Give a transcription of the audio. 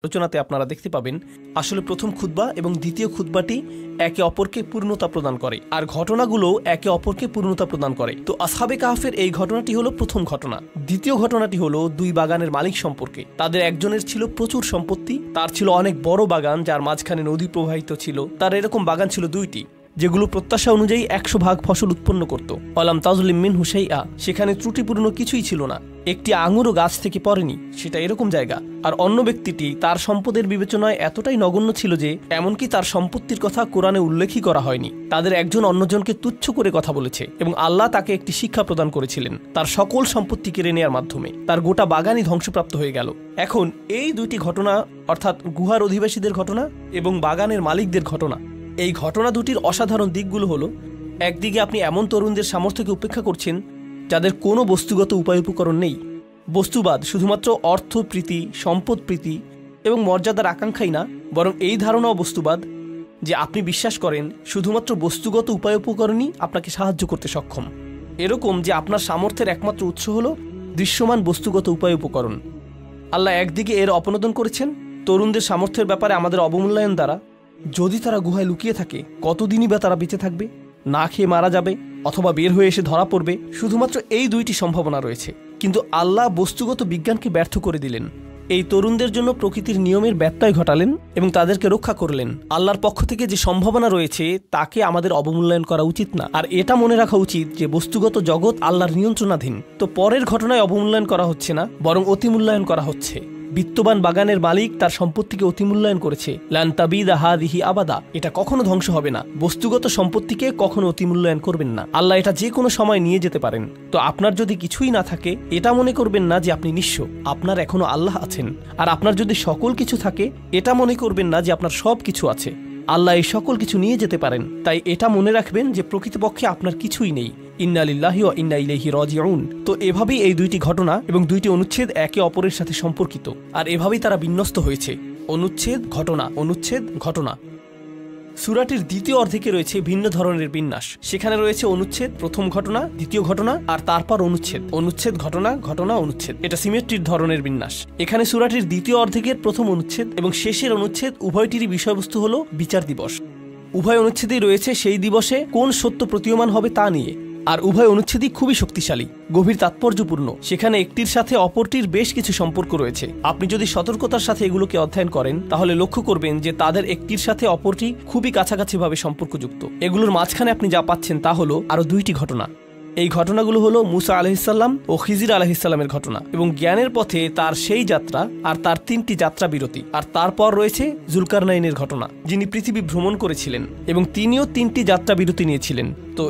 আলোচনাতে আপনারা দেখতে পাবেন আসলে প্রথম খুতবা এবং দ্বিতীয় খুতবাটি একে অপরকে পূর্ণতা প্রদান করে আর ঘটনাগুলো একে অপরকে পূর্ণতা প্রদান করে। তো আসহাবে কাহফের এই ঘটনাটি হলো প্রথম ঘটনা। দ্বিতীয় ঘটনাটি হলো দুই বাগানের মালিক সম্পর্কে। তাদের একজনের ছিল প্রচুর সম্পত্তি, তার ছিল অনেক বড় বাগান যার মাঝখানে নদী প্রবাহিত ছিল। তার এরকম বাগান ছিল দুইটি যেগুলো প্রত্যাশা অনুযায়ী 100 ভাগ ফসল উৎপন্ন করত। অলাম তাজলিম মিনহু শাইআ, সেখানে ত্রুটিপূর্ণ কিছুই ছিল না, একটি আঙুরও গাছ থেকে পড়েনি, সেটা এরকম জায়গা। আর অন্য ব্যক্তিটি তার সম্পদের বিবেচনায় এতটাই নগণ্য ছিল যে এমনকি তার সম্পত্তির কথা কোরআনে উল্লেখই করা হয়নি। তাদের একজন অন্যজনকে তুচ্ছ করে কথা বলেছে এবং আল্লাহ তাকে একটি শিক্ষা প্রদান করেছিলেন তার সকল সম্পত্তি কেড়ে নেওয়ার মাধ্যমে। তার গোটা বাগানই ধ্বংসপ্রাপ্ত হয়ে গেল। এখন এই দুইটি ঘটনা, অর্থাৎ গুহার অধিবাসীদের ঘটনা এবং বাগানের মালিকদের ঘটনা, এই ঘটনা দুটির অসাধারণ দিকগুলো হলো, একদিকে আপনি এমন তরুণদের সামর্থ্যকে উপেক্ষা করছেন যাদের কোনো বস্তুগত উপায় উপকরণ নেই। বস্তুবাদ শুধুমাত্র অর্থ প্রীতি, সম্পদ প্রীতি এবং মর্যাদার আকাঙ্ক্ষাই না, বরং এই ধারণাও বস্তুবাদ যে আপনি বিশ্বাস করেন শুধুমাত্র বস্তুগত উপায় উপকরণই আপনাকে সাহায্য করতে সক্ষম। এরকম যে আপনার সামর্থ্যের একমাত্র উৎস হলো দৃশ্যমান বস্তুগত উপায় উপকরণ। আল্লাহ একদিকে এর অপনোদন করেছেন তরুণদের সামর্থ্যের ব্যাপারে আমাদের অবমূল্যায়ন দ্বারা। যদি তারা গুহায় লুকিয়ে থাকে, কতদিনই বা তারা বেঁচে থাকবে? না খেয়ে মারা যাবে অথবা বের হয়ে এসে ধরা পড়বে। শুধুমাত্র এই দুইটি সম্ভাবনা রয়েছে, কিন্তু আল্লাহ বস্তুগত বিজ্ঞানকে ব্যর্থ করে দিলেন। এই তরুণদের জন্য প্রকৃতির নিয়মের ব্যত্যয় ঘটালেন এবং তাদেরকে রক্ষা করলেন। আল্লাহর পক্ষ থেকে যে সম্ভাবনা রয়েছে তাকে আমাদের অবমূল্যায়ন করা উচিত না। আর এটা মনে রাখা উচিত যে বস্তুগত জগৎ আল্লাহর নিয়ন্ত্রণাধীন। তো পরের ঘটনায় অবমূল্যায়ন করা হচ্ছে না, বরং অতিমূল্যায়ন করা হচ্ছে। বিত্তবান বাগানের মালিক তার সম্পত্তিকে অতিমূল্যায়ন করেছে। লান তাবিদা হাদিহি আবাদা, এটা কখনো ধ্বংস হবে না। বস্তুগত সম্পত্তিকে কখনো অতিমূল্যায়ন করবেন না। আল্লাহ এটা যে কোনো সময় নিয়ে যেতে পারেন। তো আপনার যদি কিছুই না থাকে, এটা মনে করবেন না যে আপনি নিঃস্ব। আপনার এখনো আল্লাহ আছেন। আর আপনার যদি সকল কিছু থাকে, এটা মনে করবেন না যে আপনার সব কিছু আছে। আল্লাহ এই সকল কিছু নিয়ে যেতে পারেন। তাই এটা মনে রাখবেন যে প্রকৃতপক্ষে আপনার কিছুই নেই। ইন্না লিল্লাহি ওয়া ইন্না ইলাইহি রাজিউন। তো এভাবেই এই দুইটি ঘটনা এবং দুইটি অনুচ্ছেদ একে অপরের সাথে সম্পর্কিত, আর এভাবেই তারা বিন্যস্ত হয়েছে। অনুচ্ছেদ, ঘটনা, অনুচ্ছেদ, ঘটনা। সূরাটির দ্বিতীয় অর্ধেকে রয়েছে ভিন্ন ধরনের বিন্যাস। সেখানে রয়েছে অনুচ্ছেদ, প্রথম ঘটনা, দ্বিতীয় ঘটনা, আর তারপর অনুচ্ছেদ, অনুচ্ছেদ, ঘটনা, ঘটনা, অনুচ্ছেদ। এটা সিমেট্রির ধরনের বিন্যাস। এখানে সূরাটির দ্বিতীয় অর্ধেকের প্রথম অনুচ্ছেদ এবং শেষের অনুচ্ছেদ উভয়টিরই বিষয়বস্তু হলো বিচার দিবস। উভয় অনুচ্ছেদেই রয়েছে সেই দিবসে কোন সত্য প্রতীয়মান হবে তা নিয়ে। আর উভয় অনুচ্ছেদই খুবই শক্তিশালী, গভীর তাৎপর্যপূর্ণ। সেখানে একটির সাথে অপরটির বেশ কিছু সম্পর্ক রয়েছে। আপনি যদি সতর্কতার সাথে এগুলোকে অধ্যয়ন করেন, তাহলে লক্ষ্য করবেন যে তাদের একটির সাথে অপরটি খুবই কাছাকাছিভাবে সম্পর্কযুক্ত। এগুলোর মাঝখানে আপনি যা পাচ্ছেন তা হলো আরো দুইটি ঘটনা। এই ঘটনাগুলো হলো মুসা আলাইহিসসালাম ও খিজির আলাইহিসসালামের ঘটনা এবং জ্ঞানের পথে তার সেই যাত্রা আর তার 3টি যাত্রা বিরতি। আর তারপর রয়েছে জুলকারনাইনের ঘটনা, যিনি পৃথিবী ভ্রমণ করেছিলেন এবং তিনিও 3টি যাত্রা বিরতি নিয়েছিলেন। তো